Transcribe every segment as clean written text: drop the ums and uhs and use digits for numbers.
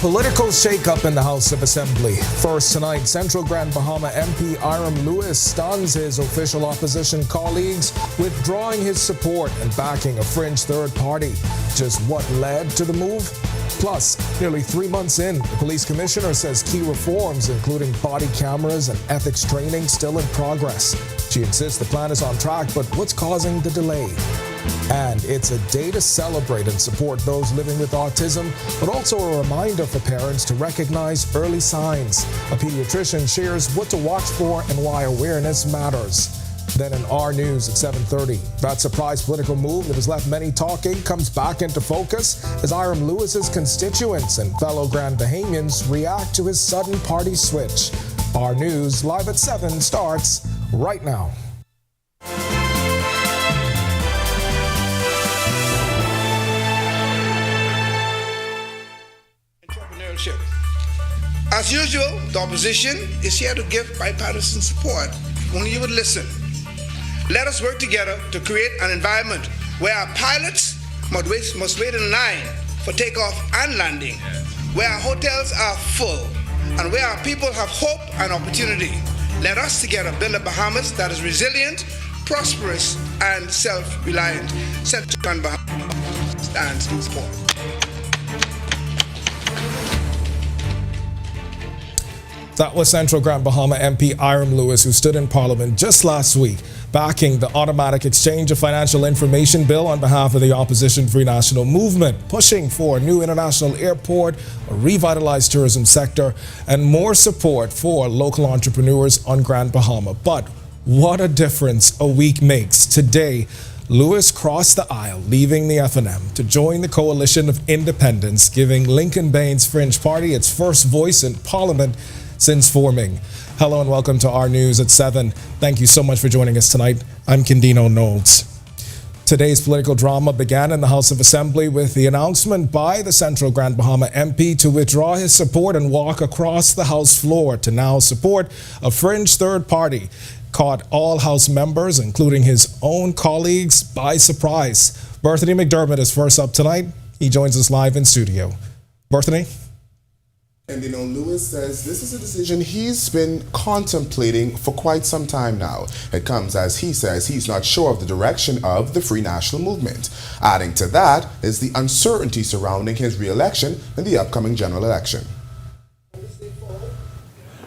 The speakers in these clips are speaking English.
Political shakeup in the House of Assembly. First tonight, Central Grand Bahama MP Iram Lewis stuns his official opposition colleagues, withdrawing his support and backing a fringe third party. Just what led to the move? Plus, nearly 3 months in, the police commissioner says key reforms, including body cameras and ethics training, still in progress. She insists the plan is on track, but what's causing the delay? And it's a day to celebrate and support those living with autism, but also a reminder for parents to recognize early signs. A pediatrician shares what to watch for and why awareness matters. Then in our news at 7:30, that surprise political move that has left many talking comes back into focus as Iram Lewis's constituents and fellow Grand Bahamians react to his sudden party switch. Our news live at 7 starts right now. As usual, the opposition is here to give bipartisan support. Only you would listen. Let us work together to create an environment where our pilots must wait in line for takeoff and landing, where our hotels are full, and where our people have hope and opportunity. Let us together build a Bahamas that is resilient, prosperous, and self-reliant. Central Grand Bahama stands in support. That was Central Grand Bahama MP Iram Lewis, who stood in Parliament just last week backing the automatic exchange of financial information bill on behalf of the opposition Free National Movement, pushing for a new international airport, a revitalized tourism sector, and more support for local entrepreneurs on Grand Bahama. But what a difference a week makes. Today, Lewis crossed the aisle, leaving the FNM to join the Coalition of Independents, giving Lincoln Bain's Fringe Party its first voice in Parliament since forming. Hello and welcome to our news at 7. Thank you so much for joining us tonight. I'm Kendino Knowles. Today's political drama began in the House of Assembly with the announcement by the Central Grand Bahama MP to withdraw his support and walk across the House floor to now support a fringe third party. Caught all House members, including his own colleagues, by surprise. Berthany McDermott is first up tonight. He joins us live in studio. Berthany? And Lewis says this is a decision he's been contemplating for quite some time now. It comes as he says he's not sure of the direction of the Free National Movement. Adding to that is the uncertainty surrounding his re-election in the upcoming general election.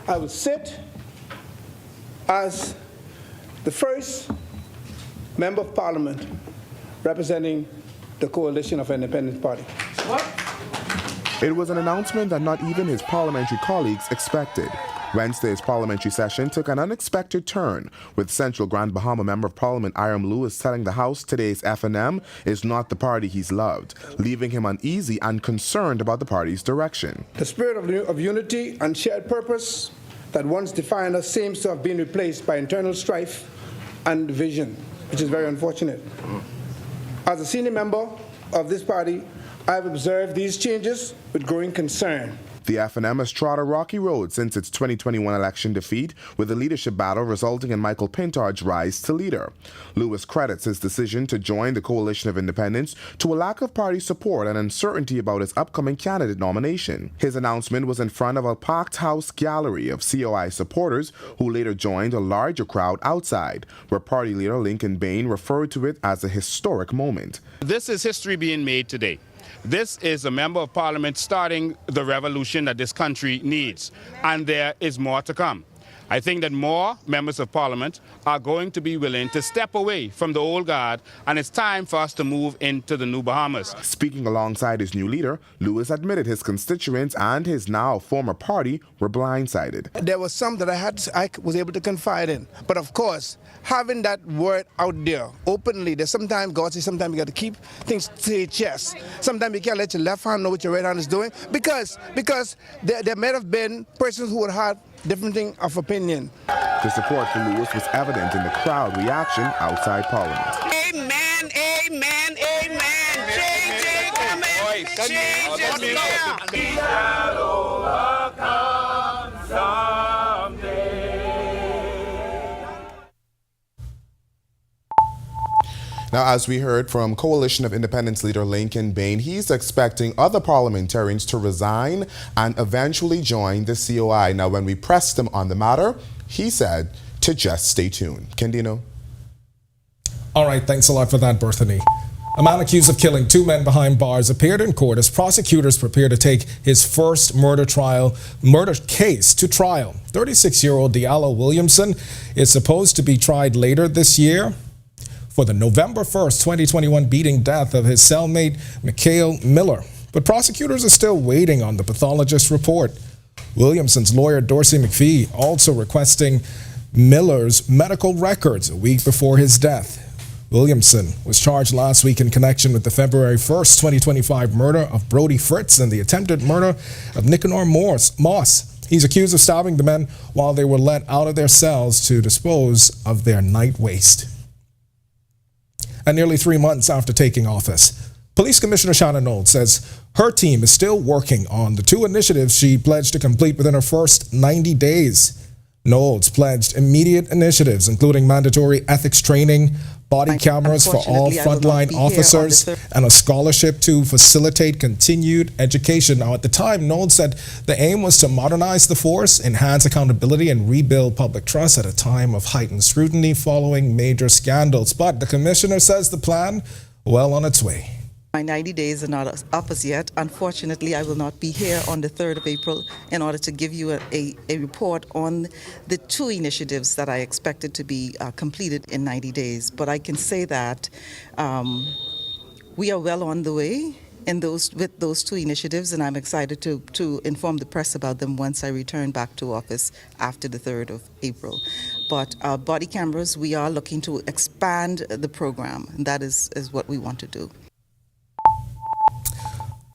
I will sit as the first member of Parliament representing the Coalition of Independent Party. What? It was an announcement that not even his parliamentary colleagues expected. Wednesday's parliamentary session took an unexpected turn, with Central Grand Bahama Member of Parliament Iram Lewis telling the House today's FNM is not the party he's loved, leaving him uneasy and concerned about the party's direction. The spirit of unity and shared purpose that once defined us seems to have been replaced by internal strife and division, which is very unfortunate. As a senior member of this party, I have observed these changes with growing concern. The FNM has trod a rocky road since its 2021 election defeat, with the leadership battle resulting in Michael Pintard's rise to leader. Lewis credits his decision to join the Coalition of Independents to a lack of party support and uncertainty about his upcoming candidate nomination. His announcement was in front of a packed house gallery of COI supporters who later joined a larger crowd outside, where party leader Lincoln Bain referred to it as a historic moment. This is history being made today. This is a member of parliament starting the revolution that this country needs, and there is more to come. I think that more members of parliament are going to be willing to step away from the old guard, and it's time for us to move into the new Bahamas. Speaking alongside his new leader, Lewis admitted his constituents and his now former party were blindsided. There was some that I was able to confide in. But of course, having that word out there openly, there's sometimes, God says, sometimes you got to keep things to your chest. Sometimes you can't let your left hand know what your right hand is doing because there may have been persons who would have different thing of opinion. The support for Lewis was evident in the crowd reaction outside Parliament. Amen, amen, amen. Change is coming. Change is coming. Now, as we heard from Coalition of Independence leader Lincoln Bain, he's expecting other parliamentarians to resign and eventually join the COI. Now, when we pressed him on the matter, he said to just stay tuned. Kendino? All right, thanks a lot for that, Berthany. A man accused of killing 2 men behind bars appeared in court as prosecutors prepare to take his first murder case to trial. 36-year-old Diallo Williamson is supposed to be tried later this year for the November 1st, 2021 beating death of his cellmate, Mikhail Miller. But prosecutors are still waiting on the pathologist's report. Williamson's lawyer, Dorsey McPhee, also requesting Miller's medical records a week before his death. Williamson was charged last week in connection with the February 1st, 2025 murder of Brody Fritz and the attempted murder of Nicanor Moss. He's accused of stabbing the men while they were let out of their cells to dispose of their night waste. And nearly 3 months after taking office, Police Commissioner Shannon Knowles says her team is still working on the 2 initiatives she pledged to complete within her first 90 days. Knowles pledged immediate initiatives, including mandatory ethics training, body cameras for all frontline officers, and a scholarship to facilitate continued education. Now, at the time, Knowles said the aim was to modernize the force, enhance accountability, and rebuild public trust at a time of heightened scrutiny following major scandals. But the commissioner says the plan, well on its way. My 90 days are not up as yet. Unfortunately, I will not be here on the 3rd of April in order to give you a report on the 2 initiatives that I expected to be completed in 90 days. But I can say that we are well on the way with those 2 initiatives, and I'm excited to inform the press about them once I return back to office after the 3rd of April. But body cameras, we are looking to expand the program. That is what we want to do.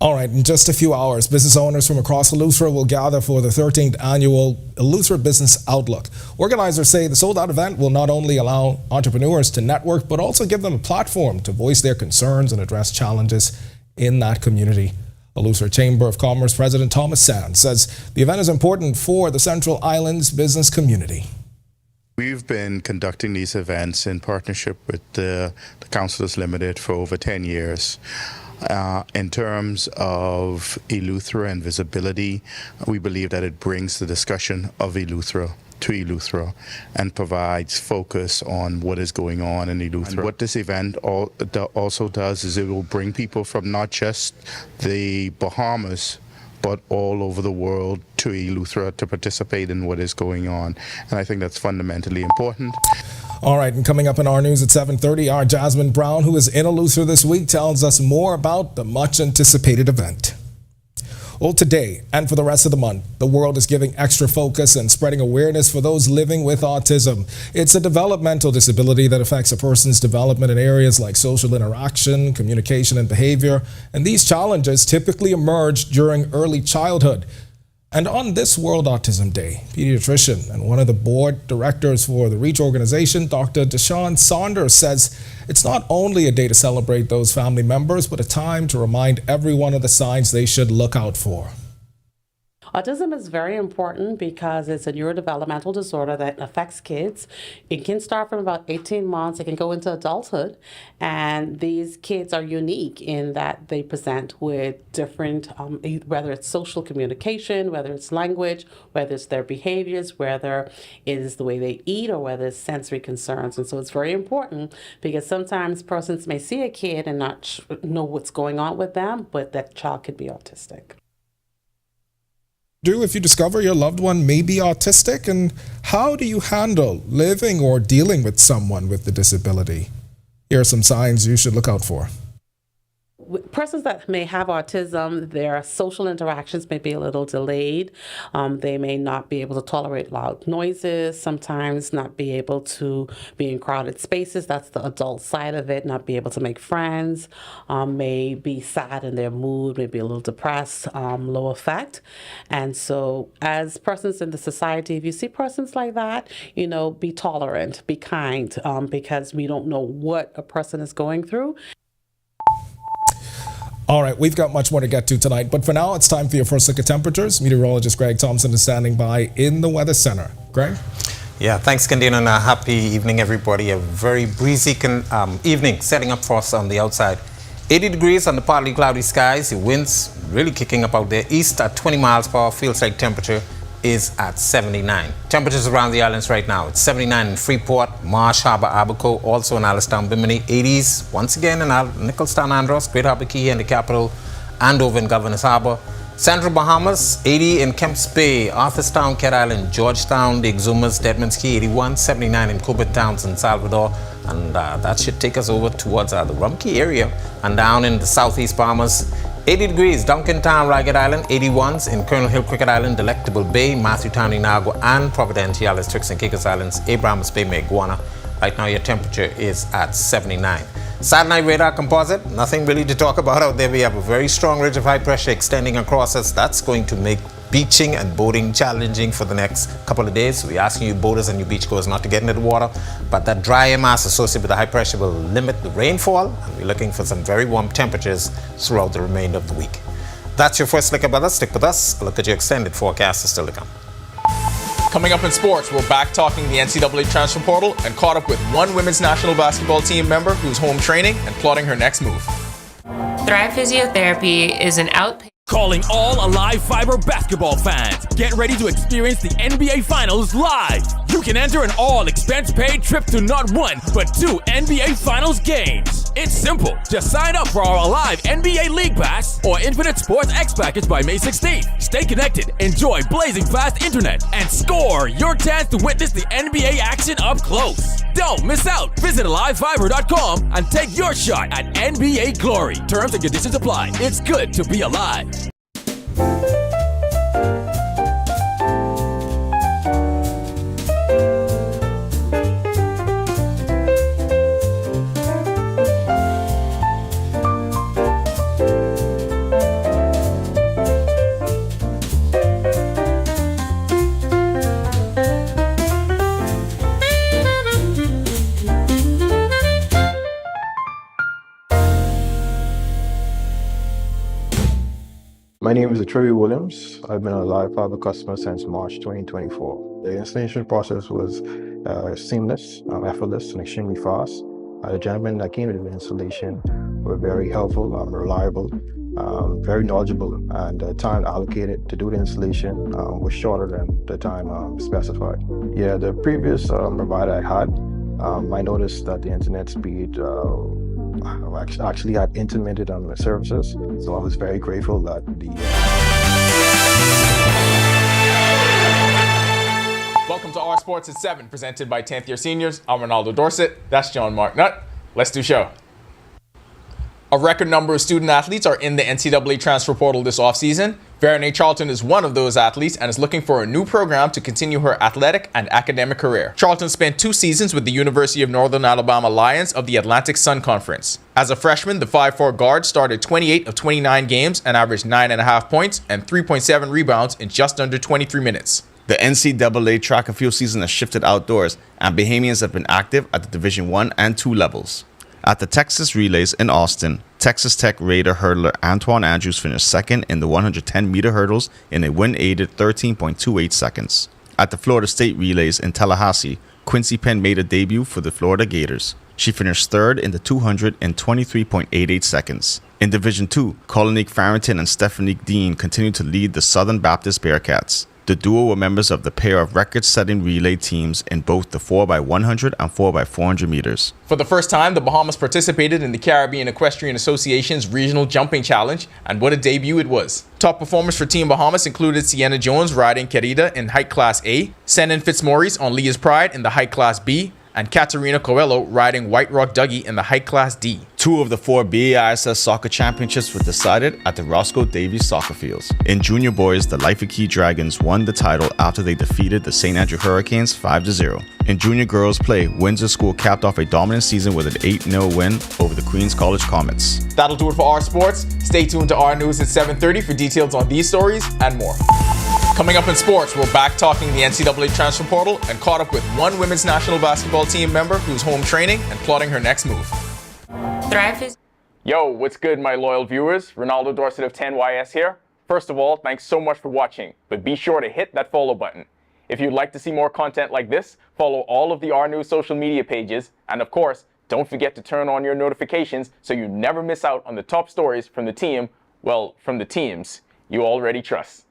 All right, in just a few hours, business owners from across Eleuthera will gather for the 13th annual Eleuthera Business Outlook. Organizers say the sold-out event will not only allow entrepreneurs to network, but also give them a platform to voice their concerns and address challenges in that community. Eleuthera Chamber of Commerce President Thomas Sands says the event is important for the Central Islands business community. We've been conducting these events in partnership with the Councillors Limited for over 10 years. In terms of Eleuthera and visibility, we believe that it brings the discussion of Eleuthera to Eleuthera and provides focus on what is going on in Eleuthera. And what this event also does is it will bring people from not just the Bahamas but all over the world to Eleuthera to participate in what is going on. And I think that's fundamentally important. All right, and coming up in our news at 7:30, our Jasmine Brown, who is in Eleuthera this week, tells us more about the much-anticipated event. Well, today and for the rest of the month, the world is giving extra focus and spreading awareness for those living with autism. It's a developmental disability that affects a person's development in areas like social interaction, communication, and behavior. And these challenges typically emerge during early childhood. And on this World Autism Day, pediatrician and one of the board directors for the REACH organization, Dr. Deshawn Saunders, says it's not only a day to celebrate those family members, but a time to remind everyone of the signs they should look out for. Autism is very important because it's a neurodevelopmental disorder that affects kids. It can start from about 18 months. It can go into adulthood. And these kids are unique in that they present with different, whether it's social communication, whether it's language, whether it's their behaviors, whether it is the way they eat, or whether it's sensory concerns. And so it's very important because sometimes persons may see a kid and not know what's going on with them, but that child could be autistic. If you discover your loved one may be autistic, and how do you handle living or dealing with someone with the disability? Here are some signs you should look out for. Persons that may have autism, their social interactions may be a little delayed. They may not be able to tolerate loud noises, sometimes not be able to be in crowded spaces. That's the adult side of it, not be able to make friends, may be sad in their mood, may be a little depressed, low affect. And so as persons in the society, if you see persons like that, be tolerant, be kind, because we don't know what a person is going through. All right, we've got much more to get to tonight, but for now, it's time for your first look at temperatures. Meteorologist Greg Thompson is standing by in the Weather Center. Greg? Yeah, thanks, Candine, and a happy evening, everybody. A very breezy evening setting up for us on the outside. 80 degrees on the partly cloudy skies. The winds really kicking up out there. East at 20 miles per hour. Feels like temperature is at 79. Temperatures around the islands right now. It's 79 in Freeport, Marsh Harbour, Abaco, also in Allenstown, Bimini. 80s once again in Nicholstown, Andros, Great Harbour Key in the capital, and over in Governor's Harbour. Central Bahamas, 80 in Kemps Bay, Arthurstown, Cat Island, Georgetown, the Exumas, Deadman's Key, 81, 79 in Cuba Towns in Salvador, and that should take us over towards the Rumkey area, and down in the southeast Bahamas, 80 degrees, Duncantown, Ragged Island, 81s in Colonel Hill, Cricket Island, Delectable Bay, Matthewtown, Inagua, and Providenciales, Turks and Caicos Islands, Abrahams Bay, Maguana. Right now your temperature is at 79. Satellite radar composite, nothing really to talk about out there. We have a very strong ridge of high pressure extending across us. That's going to make beaching and boating challenging for the next couple of days. So we're asking you boaters and you beachgoers not to get into the water, but that dry air mass associated with the high pressure will limit the rainfall, and we're looking for some very warm temperatures throughout the remainder of the week. That's your first look at weather. Stick with us. A look at your extended forecast is still to come. Coming up in sports, we're back talking the NCAA transfer portal and caught up with one women's national basketball team member who's home training and plotting her next move. Thrive Physiotherapy is an outpatient. Calling all Alive Fiber basketball fans. Get ready to experience the NBA Finals live. You can enter an all-expense-paid trip to not one, but 2 NBA Finals games. It's simple. Just sign up for our Alive NBA League Pass or Infinite Sports X package by May 16th. Stay connected, enjoy blazing fast internet, and score your chance to witness the NBA action up close. Don't miss out. Visit AliveFiber.com and take your shot at NBA glory. Terms and conditions apply. It's good to be alive. My name is Trey Williams. I've been a Live Fiber customer since March 2024. The installation process was seamless, effortless, and extremely fast. The gentlemen that came to the installation were very helpful, reliable, very knowledgeable, and the time allocated to do the installation was shorter than the time specified. Yeah, the previous provider I had, I noticed that the internet speed actually had intermittent on the services, so I was very grateful that Welcome to Our Sports at 7, presented by 10th year seniors. I'm Ronaldo Dorset. That's John Mark Nutt. Let's do show. A record number of student athletes are in the NCAA transfer portal this offseason. Vernon Charlton is one of those athletes and is looking for a new program to continue her athletic and academic career. Charlton spent 2 seasons with the University of Northern Alabama Lions of the Atlantic Sun Conference. As a freshman, the 5'4" guard started 28 of 29 games and averaged 9.5 points and 3.7 rebounds in just under 23 minutes. The NCAA track and field season has shifted outdoors, and Bahamians have been active at the Division I and II levels. At the Texas Relays in Austin, Texas Tech Raider hurdler Antoine Andrews finished second in the 110-meter hurdles in a wind-aided 13.28 seconds. At the Florida State Relays in Tallahassee, Quincy Penn made a debut for the Florida Gators. She finished third in the 200 in 23.88 seconds. In Division II, Colonique Farrington and Stephanie Dean continued to lead the Southern Baptist Bearcats. The duo were members of the pair of record-setting relay teams in both the 4x100 and 4x400 meters. For the first time, the Bahamas participated in the Caribbean Equestrian Association's Regional Jumping Challenge, and what a debut it was. Top performers for Team Bahamas included Sienna Jones riding Querida in Height Class A, Senan Fitzmaurice on Leah's Pride in the Height Class B, and Katerina Coelho riding White Rock Dougie in the Height Class D. Two of the four BAISS soccer championships were decided at the Roscoe Davies soccer fields. In junior boys, the Life of Key Dragons won the title after they defeated the St. Andrew Hurricanes 5-0. In junior girls play, Windsor School capped off a dominant season with an 8-0 win over the Queens College Comets. That'll do it for our sports. Stay tuned to our news at 7:30 for details on these stories and more. Coming up in sports, we're back talking the NCAA transfer portal and caught up with one women's national basketball team member who's home training and plotting her next move. Thrive is... Yo, what's good, my loyal viewers? Ronaldo Dorset of 10YS here. First of all, thanks so much for watching, but be sure to hit that follow button. If you'd like to see more content like this, follow all of the R News social media pages, and of course, don't forget to turn on your notifications so you never miss out on the top stories from the team, well, from the teams you already trust.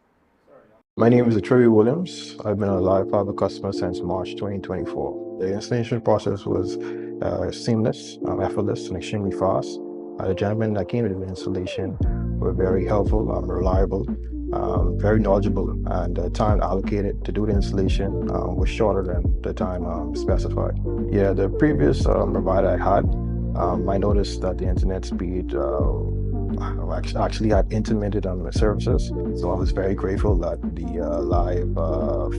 My name is Troy Williams. I've been a Live Fiber customer since March 2024. The installation process was seamless, effortless, and extremely fast. The gentlemen that came to the installation were very helpful, reliable, very knowledgeable, and the time allocated to do the installation was shorter than the time specified. Yeah, the previous provider I had, I noticed that the internet speed actually had intermittent services, so I was very grateful that the live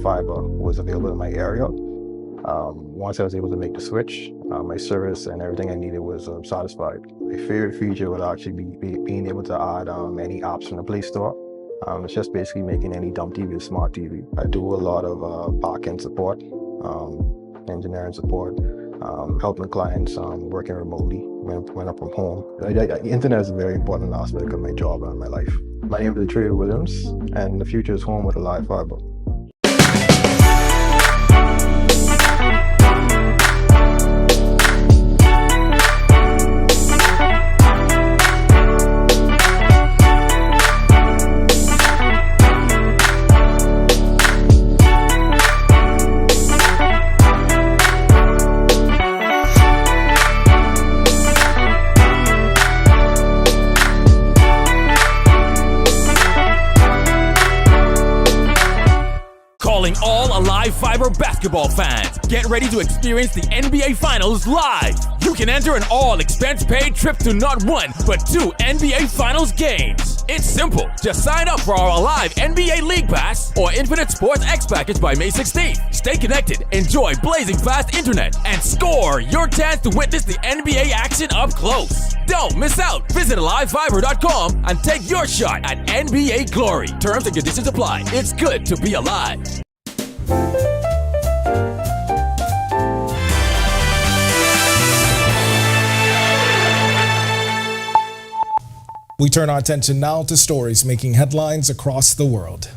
fiber was available in my area. Once I was able to make the switch, my service and everything I needed was satisfied. My favorite feature would actually be being able to add any apps from the Play Store. It's just basically making any dumb TV a smart TV. I do a lot of back-end support, engineering support, helping clients working remotely when I'm from home. The internet is a very important aspect of my job and my life. My name is Trey Williams, and the future is home with a live fiber. Calling all Alive Fiber basketball fans. Get ready to experience the NBA Finals live. You can enter an all-expense-paid trip to not one, but two NBA Finals games. It's simple. Just sign up for our Alive NBA League Pass or Infinite Sports X package by May 16th. Stay connected, enjoy blazing fast internet, and score your chance to witness the NBA action up close. Don't miss out. Visit AliveFiber.com and take your shot at NBA glory. Terms and conditions apply. It's good to be alive. We turn our attention now to stories making headlines across the world.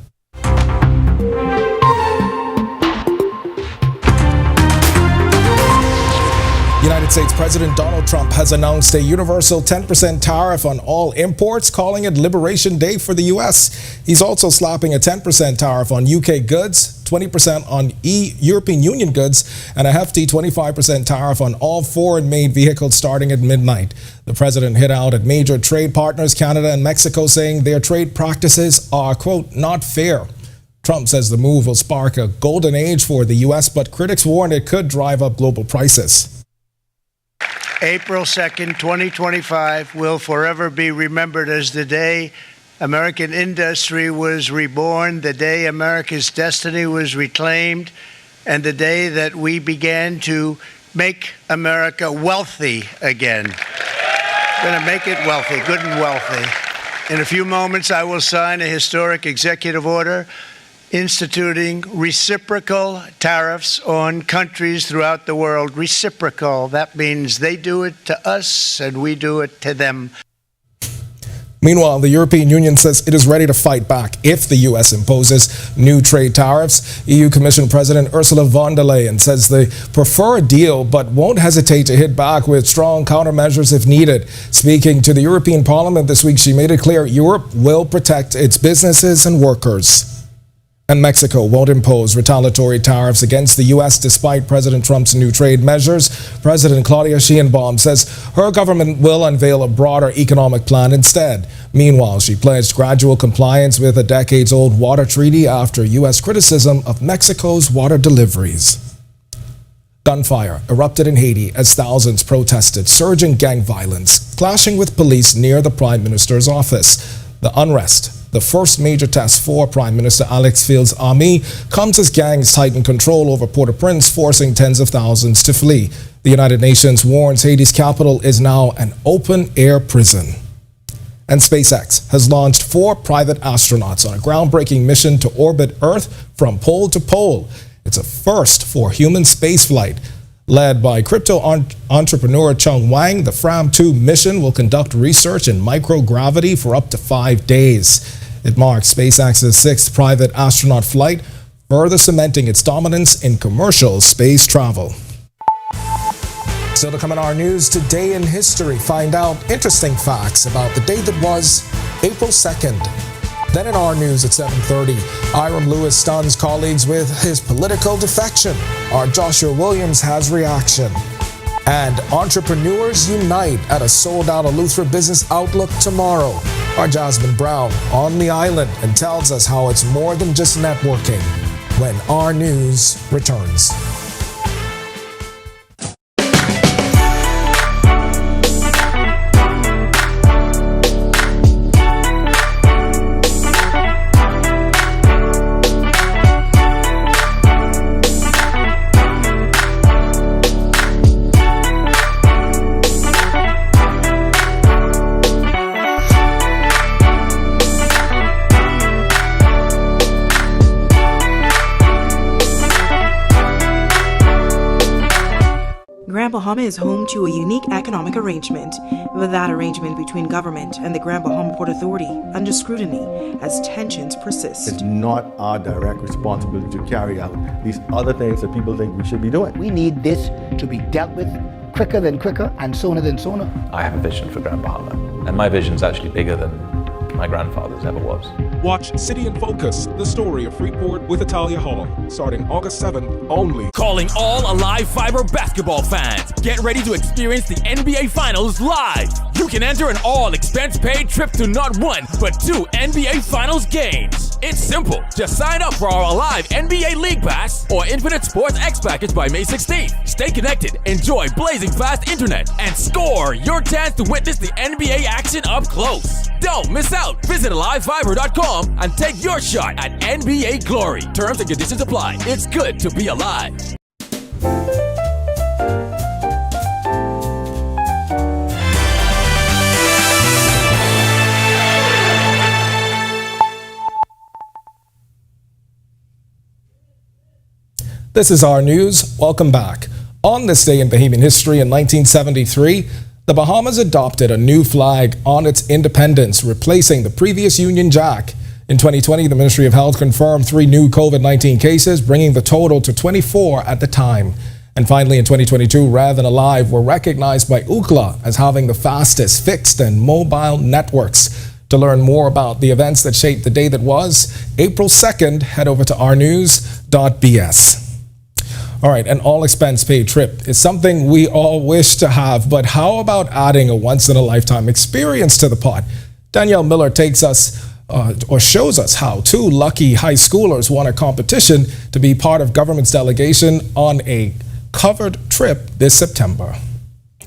United States President Donald Trump has announced a universal 10% tariff on all imports, calling it Liberation Day for the U.S. He's also slapping a 10% tariff on UK goods, 20% on European Union goods, and a hefty 25% tariff on all foreign-made vehicles starting at midnight. The president hit out at major trade partners, Canada and Mexico, saying their trade practices are, quote, not fair. Trump says the move will spark a golden age for the U.S., but critics warn it could drive up global prices. April 2nd, 2025 will forever be remembered as the day American industry was reborn, the day America's destiny was reclaimed, and the day that we began to make America wealthy again. Going to make it wealthy, good and wealthy. In a few moments, I will sign a historic executive order instituting reciprocal tariffs on countries throughout the world. Reciprocal, that means they do it to us and we do it to them. Meanwhile, the European Union says it is ready to fight back if the U.S. imposes new trade tariffs. EU Commission President Ursula von der Leyen says they prefer a deal but won't hesitate to hit back with strong countermeasures if needed. Speaking to the European Parliament this week, she made it clear Europe will protect its businesses and workers. And Mexico won't impose retaliatory tariffs against the U.S. despite President Trump's new trade measures. President Claudia Sheinbaum says her government will unveil a broader economic plan instead. Meanwhile, she pledged gradual compliance with a decades-old water treaty after U.S. criticism of Mexico's water deliveries. Gunfire erupted in Haiti as thousands protested surging gang violence, clashing with police near the Prime Minister's office. The unrest, the first major test for Prime Minister Alex Field's army, comes as gangs tighten control over Port-au-Prince, forcing tens of thousands to flee. The United Nations warns Haiti's capital is now an open-air prison. And SpaceX has launched 4 private astronauts on a groundbreaking mission to orbit Earth from pole to pole. It's a first for human spaceflight. Led by crypto entrepreneur Chung Wang, the Fram-2 mission will conduct research in microgravity for up to 5 days. It marks SpaceX's 6th private astronaut flight, further cementing its dominance in commercial space travel. Still to come in our news, today in history, find out interesting facts about the day that was April 2nd. Then in our news at 7:30, Hiram Lewis stuns colleagues with his political defection. Our Joshua Williams has reaction. And entrepreneurs unite at a sold-out Eleuthera Business Outlook tomorrow. Our Jasmine Brown on the island and tells us how it's more than just networking when our news returns. Grand Bahama is home to a unique economic arrangement, with that arrangement between government and the Grand Bahama Port Authority under scrutiny as tensions persist. It's not our direct responsibility to carry out these other things that people think we should be doing. We need this to be dealt with quicker than quicker and sooner than sooner. I have a vision for Grand Bahama, and my vision is actually bigger than my grandfather's ever was. Watch City in Focus, the story of Freeport with Italia Hall, starting August 7th only. Calling all Alive Fiber basketball fans. Get ready to experience the NBA Finals live. You can enter an all-expense-paid trip to not one, but 2 NBA Finals games. It's simple. Just sign up for our Alive NBA League Pass or Infinite Sports X Package by May 16th. Stay connected, enjoy blazing fast internet, and score your chance to witness the NBA action up close. Don't miss out. Visit AliveFiber.com and take your shot at NBA glory. Terms and conditions apply. It's good to be alive. This is our news. Welcome back. On this day in Bahamian history in 1973, the Bahamas adopted a new flag on its independence, replacing the previous Union Jack. In 2020, the Ministry of Health confirmed 3 new COVID-19 cases, bringing the total to 24 at the time. And finally, in 2022, Rev and Alive were recognized by UCLA as having the fastest fixed and mobile networks. To learn more about the events that shaped the day that was April 2nd, head over to ournews.bs. All right, an all-expense-paid trip is something we all wish to have, but how about adding a once-in-a-lifetime experience to the pot? Danielle Miller takes us or shows us how 2 lucky high schoolers won a competition to be part of government's delegation on a covered trip this September.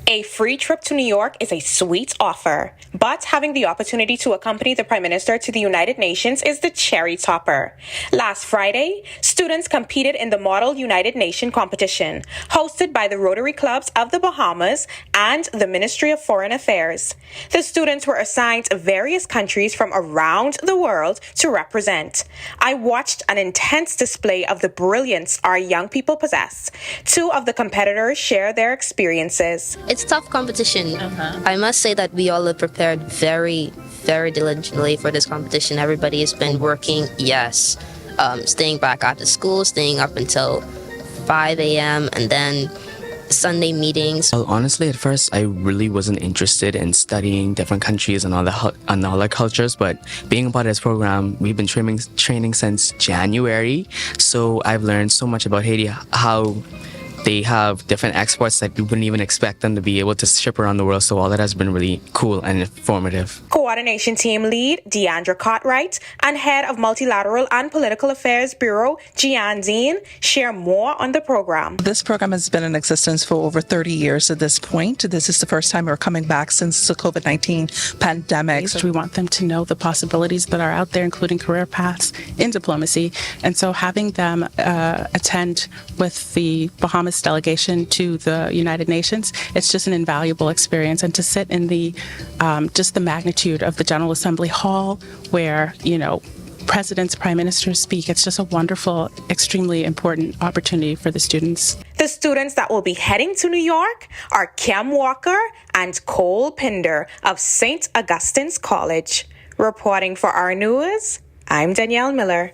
A free trip to New York is a sweet offer, but having the opportunity to accompany the Prime Minister to the United Nations is the cherry topper. Last Friday, students competed in the Model United Nation competition, hosted by the Rotary Clubs of the Bahamas and the Ministry of Foreign Affairs. The students were assigned various countries from around the world to represent. I watched an intense display of the brilliance our young people possess. 2 of the competitors share their experiences. It's tough competition. I must say that we all are prepared very, very diligently for this competition. Everybody has been working, yes, staying back after school, staying up until 5 a.m. and then Sunday meetings. Well, honestly, at first, I really wasn't interested in studying different countries and all the cultures, but being a part of this program, we've been training since January. So I've learned so much about Haiti, how they have different exports that you wouldn't even expect them to be able to ship around the world. So all that has been really cool and informative. Coordination Team Lead Deandra Cartwright and Head of Multilateral and Political Affairs Bureau Gian Dean share more on the program. This program has been in existence for over 30 years at this point. This is the first time we're coming back since the COVID-19 pandemic. We want them to know the possibilities that are out there, including career paths in diplomacy. And so having them attend with the Bahamas delegation to the United Nations, it's just an invaluable experience. And to sit in the just the magnitude of the General Assembly Hall where, presidents, prime ministers speak, it's just a wonderful, extremely important opportunity for the students. The students that will be heading to New York are Cam Walker and Cole Pinder of St. Augustine's College. Reporting for our news, I'm Danielle Miller.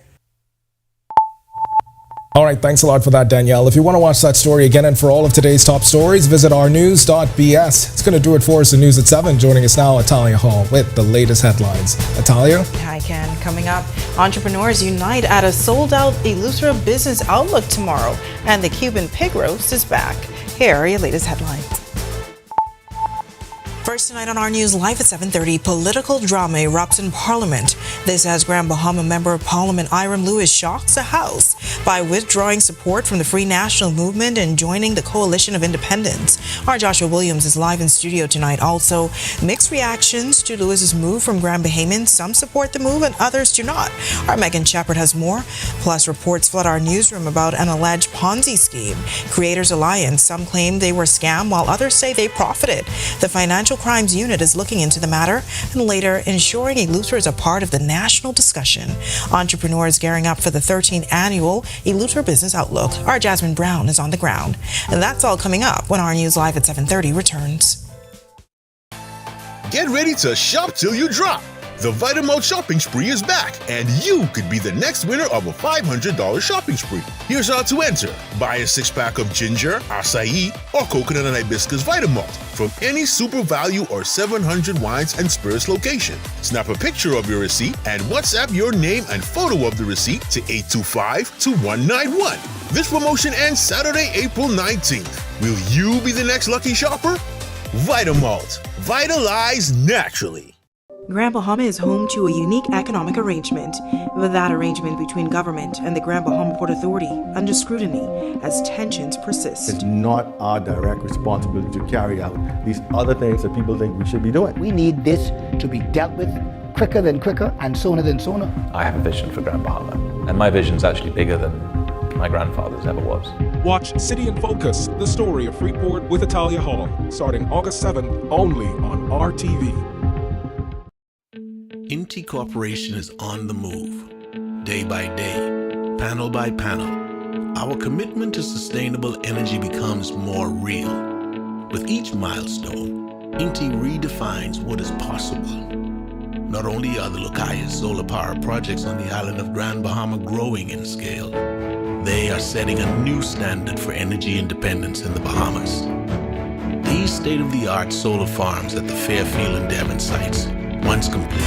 All right, thanks a lot for that, Danielle. If you want to watch that story again and for all of today's top stories, visit ournews.bs. It's going to do it for us in News at 7. Joining us now, Atalia Hall with the latest headlines. Atalia? Hi, Ken. Coming up, entrepreneurs unite at a sold-out Eleuthera business outlook tomorrow, and the Cuban pig roast is back. Here are your latest headlines. First tonight on our news live at 7:30, political drama erupts in Parliament. This as Grand Bahama Member of Parliament Hiram Lewis shocks the House by withdrawing support from the Free National Movement and joining the Coalition of Independents. Our Joshua Williams is live in studio tonight. Also, mixed reactions to Lewis's move from Grand Bahamians. Some support the move and others do not. Our Megan Shepard has more. Plus, reports flood our newsroom about an alleged Ponzi scheme. Creators Alliance, some claim they were scammed while others say they profited. The Financial Crimes Unit is looking into the matter and later ensuring Eleuthera is a part of the national discussion. Entrepreneurs gearing up for the 13th annual Eleuthera Business Outlook. Our Jasmine Brown is on the ground. And that's all coming up when our news live at 7:30 returns. Get ready to shop till you drop. The Vitamalt shopping spree is back, and you could be the next winner of a $500 shopping spree. Here's how to enter. Buy a 6-pack of ginger, acai, or coconut and hibiscus Vitamalt from any Super Value or 700 Wines and Spirits location. Snap a picture of your receipt and WhatsApp your name and photo of the receipt to 825-2191. This promotion ends Saturday, April 19th. Will you be the next lucky shopper? Vitamalt. Vitalize naturally. Grand Bahama is home to a unique economic arrangement, with that arrangement between government and the Grand Bahama Port Authority under scrutiny as tensions persist. It's not our direct responsibility to carry out these other things that people think we should be doing. We need this to be dealt with quicker than quicker and sooner than sooner. I have a vision for Grand Bahama, and my vision is actually bigger than my grandfather's ever was. Watch City in Focus, the story of Freeport with Atalia Hall, starting August 7th only on RTV. Inti Corporation is on the move, day by day, panel by panel. Our commitment to sustainable energy becomes more real. With each milestone, Inti redefines what is possible. Not only are the Lucayas solar power projects on the island of Grand Bahama growing in scale, they are setting a new standard for energy independence in the Bahamas. These state-of-the-art solar farms at the Fairfield and Devon sites, once complete,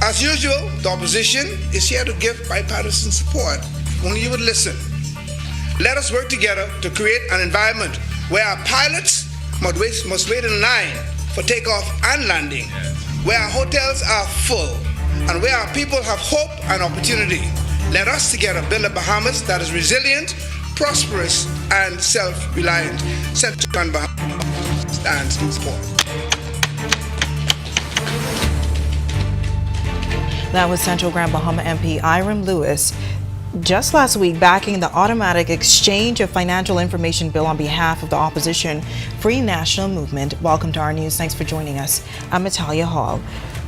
as usual, the opposition is here to give bipartisan support. Only you would listen. Let us work together to create an environment where our pilots must wait in line for takeoff and landing, where our hotels are full, and where our people have hope and opportunity. Let us together build a Bahamas that is resilient, prosperous, and self-reliant. Central Grand Bahama stands in support. That was Central Grand Bahama MP Hiram Lewis just last week backing the automatic exchange of financial information bill on behalf of the opposition Free National Movement. Welcome to our news. Thanks for joining us. I'm Atalia Hall.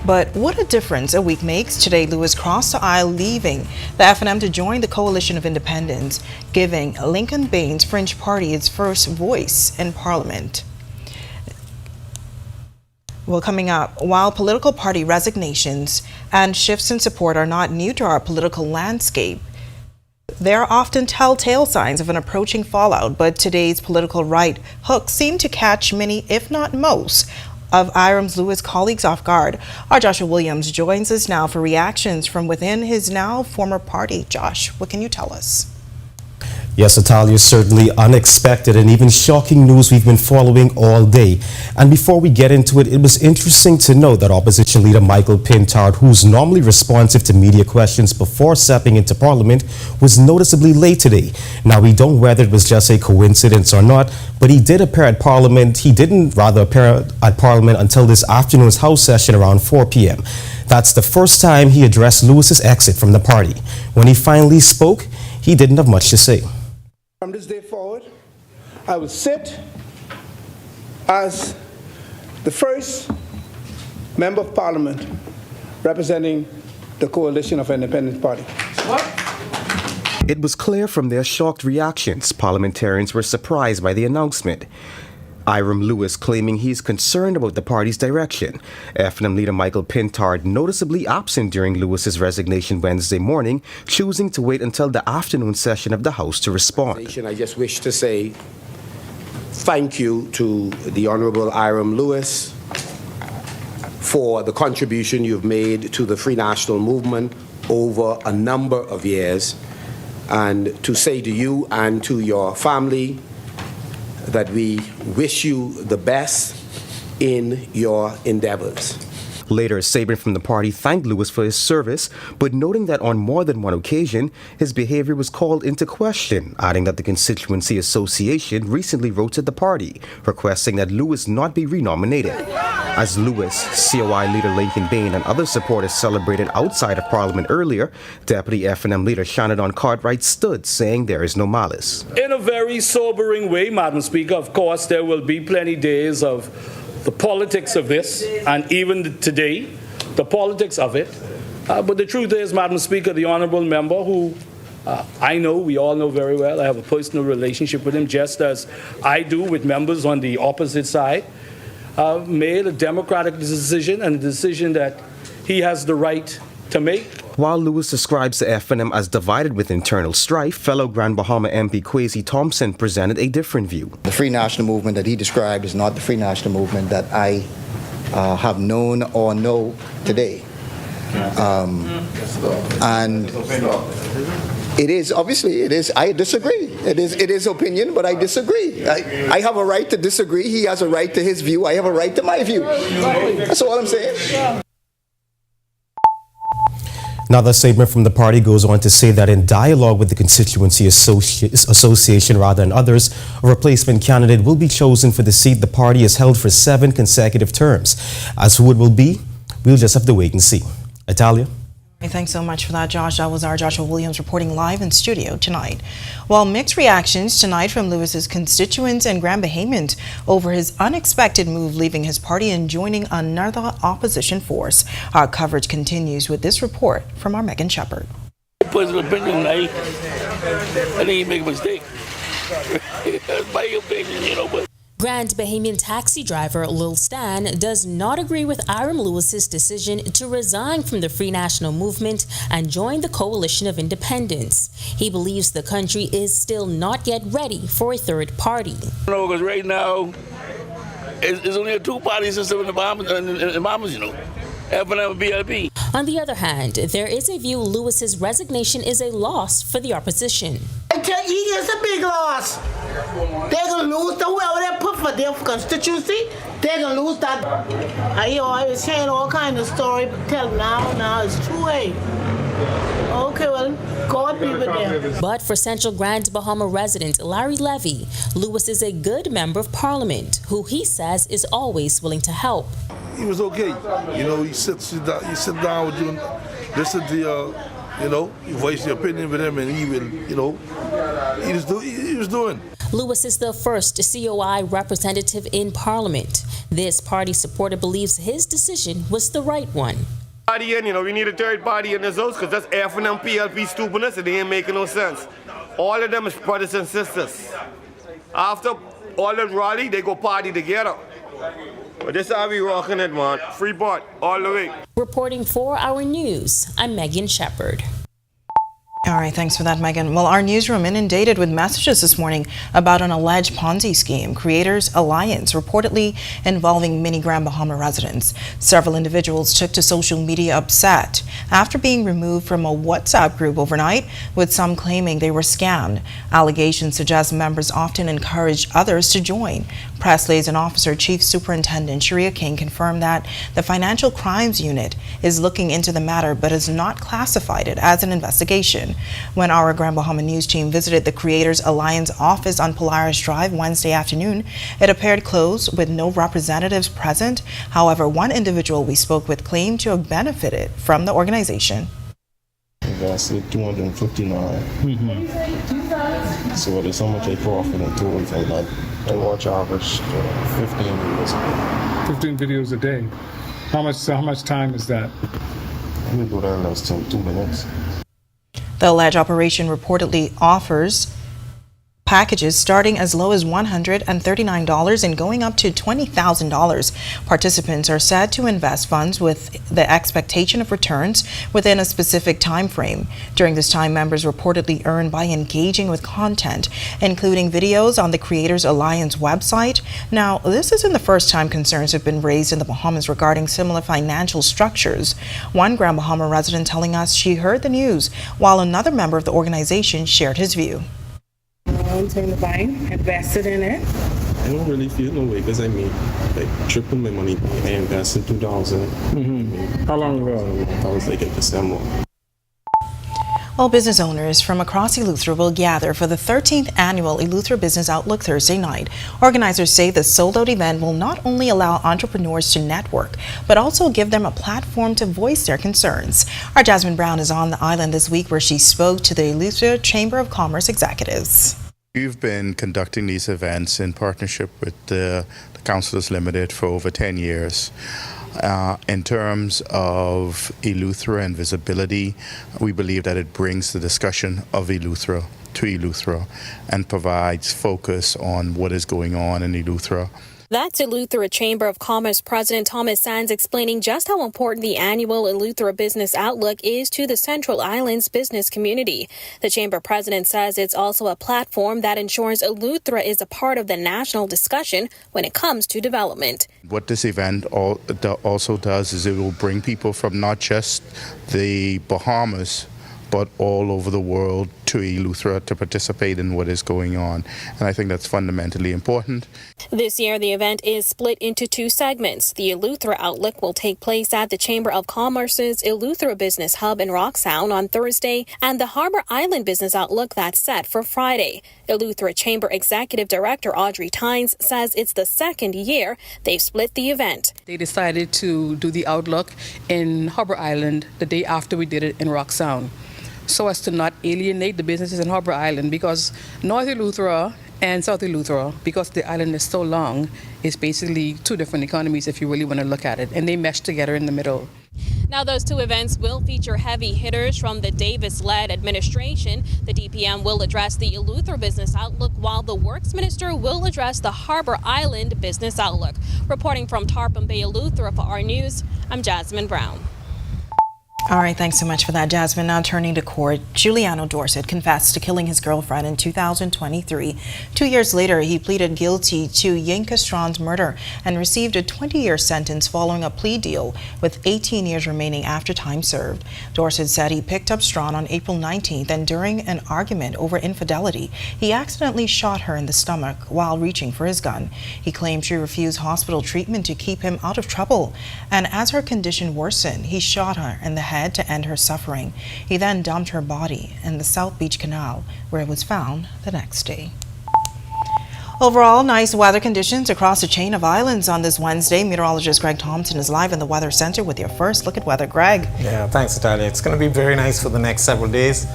But what a difference a week makes. Today, Lewis crossed the aisle, leaving the FNM to join the Coalition of Independents, giving Lincoln Baines' Fringe Party its first voice in Parliament. Well, coming up, while political party resignations and shifts in support are not new to our political landscape, there are often telltale signs of an approaching fallout, but today's political right hooks seem to catch many, if not most, of Iram Lewis colleagues off guard. Our Joshua Williams joins us now for reactions from within his now former party. Josh, what can you tell us? Yes, Italia, certainly unexpected and even shocking news we've been following all day. And before we get into it, it was interesting to note that opposition leader Michael Pintard, who's normally responsive to media questions before stepping into Parliament, was noticeably late today. Now, we don't know whether it was just a coincidence or not, but he did appear at Parliament. He didn't rather appear at Parliament until this afternoon's House session around 4 p.m. That's the first time he addressed Lewis's exit from the party. When he finally spoke, he didn't have much to say. From this day forward, I will sit as the first member of Parliament representing the Coalition of Independent Party. It was clear from their shocked reactions, parliamentarians were surprised by the announcement. Iram Lewis claiming he's concerned about the party's direction. FNM leader Michael Pintard noticeably absent during Lewis's resignation Wednesday morning, choosing to wait until the afternoon session of the House to respond. I just wish to say thank you to the Honourable Iram Lewis for the contribution you've made to the Free National Movement over a number of years, and to say to you and to your family that we wish you the best in your endeavors. Later, a statement from the party thanked Lewis for his service, but noting that on more than one occasion, his behavior was called into question, adding that the Constituency Association recently wrote to the party, requesting that Lewis not be renominated. As Lewis, COI leader Lincoln Baines, and other supporters celebrated outside of Parliament earlier, Deputy FNM leader Shannon Cartwright stood, saying there is no malice. In a very sobering way, Madam Speaker, of course, there will be plenty days of the politics of this, and even today, the politics of it. But the truth is, Madam Speaker, the honourable member, who I know, we all know very well, I have a personal relationship with him, just as I do with members on the opposite side, made a democratic decision, and a decision that he has the right to make. While Lewis describes the FNM as divided with internal strife, fellow Grand Bahama MP Kwesi Thompson presented a different view. The Free National Movement that he described is not the Free National Movement that I have known or know today. And it is, obviously, it is, I disagree. It is opinion, but I disagree. I have a right to disagree. He has a right to his view. I have a right to my view. That's all I'm saying. Another statement from the party goes on to say that in dialogue with the Constituency Association and others, a replacement candidate will be chosen for the seat the party has held for 7 consecutive terms. As who it will be, we'll just have to wait and see. Italia? Thanks so much for that, Josh. That was our Joshua Williams reporting live in studio tonight. Well, mixed reactions tonight from Lewis's constituents and Grand Bahamians over his unexpected move leaving his party and joining another opposition force. Our coverage continues with this report from our Megan Shepard. Personal opinion, I think he make a mistake. That's my opinion, you know, but. Grand Bahamian taxi driver Lil Stan does not agree with Iram Lewis's decision to resign from the Free National Movement and join the Coalition of Independents. He believes the country is still not yet ready for a third party. No, because right now, it's only a two-party system in the Bahamas, you know. FNM and BLP. On the other hand, there is a view Lewis's resignation is a loss for the opposition. I tell you, it's a big loss. They're going to lose the whoever they put for their constituency. They're going to lose that. I was hearing all kinds of stories, but tell them now it's too late. Okay, well, God be with them. But for Central Grand Bahama resident Larry Levy, Lewis is a good member of Parliament, who he says is always willing to help. He was okay. You know, you sit down with you, listen to your, you know, you voice your opinion with him, and he will, you know, he was was doing. Lewis is the first COI representative in Parliament. This party supporter believes his decision was the right one. We need a third party in this house because that's F and M PLP stupidness and they ain't making no sense. All of them is brothers and sisters. After all them rally, they go party together. But this is how we rocking it, man. Freeport, all the way. Reporting for our news, I'm Megan Shepard. All right, thanks for that, Megan. Well, our newsroom inundated with messages this morning about an alleged Ponzi scheme, Creators Alliance, reportedly involving many Grand Bahama residents. Several individuals took to social media upset after being removed from a WhatsApp group overnight, with some claiming they were scammed. Allegations suggest members often encouraged others to join. Press liaison officer Chief Superintendent Sharia King confirmed that the Financial Crimes Unit is looking into the matter but has not classified it as an investigation. When our Grand Bahama News team visited the Creators Alliance office on Polaris Drive Wednesday afternoon, it appeared closed with no representatives present. However, one individual we spoke with claimed to have benefited from the organization. Invested $259. So there's so much I profited towards and I watch average 15 videos. 15 videos a day. How much time is that? Let me go down those 2 minutes. The alleged operation reportedly offers packages starting as low as $139 and going up to $20,000. Participants are said to invest funds with the expectation of returns within a specific time frame. During this time, members reportedly earn by engaging with content, including videos on the Creators Alliance website. Now, this isn't the first time concerns have been raised in the Bahamas regarding similar financial structures. One Grand Bahama resident telling us she heard the news, while another member of the organization shared his view. Turn the bank, invested in it. I don't really feel no way because I made like triple my money. I invested $2,000. How long ago? I was like in December. Well, business owners from across Eleuthera will gather for the 13th annual Eleuthera Business Outlook Thursday night. Organizers say the sold-out event will not only allow entrepreneurs to network, but also give them a platform to voice their concerns. Our Jasmine Brown is on the island this week where she spoke to the Eleuthera Chamber of Commerce executives. We've been conducting these events in partnership with the Councillors Limited for over 10 years. In terms of Eleuthera and visibility, we believe that it brings the discussion of Eleuthera to Eleuthera and provides focus on what is going on in Eleuthera. That's Eleuthera Chamber of Commerce President Thomas Sands explaining just how important the annual Eleuthera Business Outlook is to the Central Islands business community. The Chamber President says it's also a platform that ensures Eleuthera is a part of the national discussion when it comes to development. What this event also does is it will bring people from not just the Bahamas, but all over the world to Eleuthera to participate in what is going on. And I think that's fundamentally important. This year, the event is split into 2 segments. The Eleuthera Outlook will take place at the Chamber of Commerce's Eleuthera Business Hub in Rock Sound on Thursday, and the Harbor Island Business Outlook that's set for Friday. Eleuthera Chamber Executive Director Audrey Tynes says it's the 2nd year they've split the event. They decided to do the Outlook in Harbor Island the day after we did it in Rock Sound, so as to not alienate the businesses in Harbor Island, because North Eleuthera and South Eleuthera, because the island is so long, is basically 2 different economies if you really want to look at it, and they mesh together in the middle. Now, those 2 events will feature heavy hitters from the Davis-led administration. The DPM will address the Eleuthera Business Outlook, while the Works Minister will address the Harbor Island Business Outlook. Reporting from Tarpon Bay, Eleuthera for our news, I'm Jasmine Brown. All right, thanks so much for that, Jasmine. Now turning to court, Giuliano Dorset confessed to killing his girlfriend in 2023. 2 years later, he pleaded guilty to Yinka Strawn's murder and received a 20-year sentence following a plea deal with 18 years remaining after time served. Dorset said he picked up Strawn on April 19th, and during an argument over infidelity, he accidentally shot her in the stomach while reaching for his gun. He claimed she refused hospital treatment to keep him out of trouble, and as her condition worsened, he shot her in the head to end her suffering. He then dumped her body in the South Beach Canal, where it was found the next day. Overall, nice weather conditions across a chain of islands on this Wednesday. Meteorologist Greg Thompson is live in the Weather Center with your first look at weather. Greg. Yeah, thanks, Natalia. It's going to be very nice for the next several days.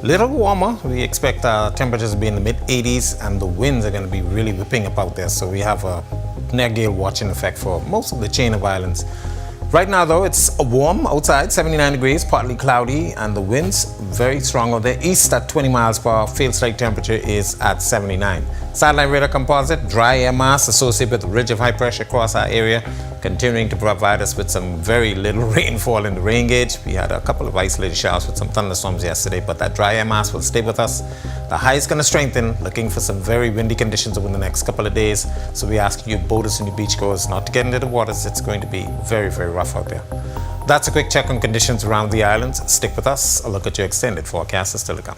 little warmer. We expect temperatures to be in the mid-80s, and the winds are going to be really whipping up out there. So we have a near gale watching effect for most of the chain of islands. Right now, though, it's warm outside, 79 degrees, partly cloudy, and the winds very strong out there. East at 20 miles per hour, field strike temperature is at 79. Satellite radar composite, dry air mass associated with a ridge of high pressure across our area, continuing to provide us with some very little rainfall in the rain gauge. We had a couple of isolated showers with some thunderstorms yesterday, but that dry air mass will stay with us. The high is going to strengthen, looking for some very windy conditions over the next couple of days. So we ask you boaters and you beachgoers not to get into the waters. It's going to be very, very rough out there. That's a quick check on conditions around the islands. Stick with us. A look at your extended forecast is still to come.